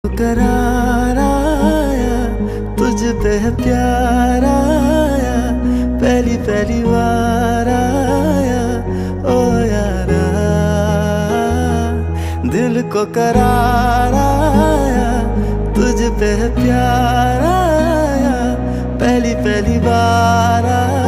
करार आया, तुझ पे है प्यार आया, पहली पहली बार आया ओ यारा। दिल को करार आया, तुझ पे है प्यार आया, पहली पहली बार आया।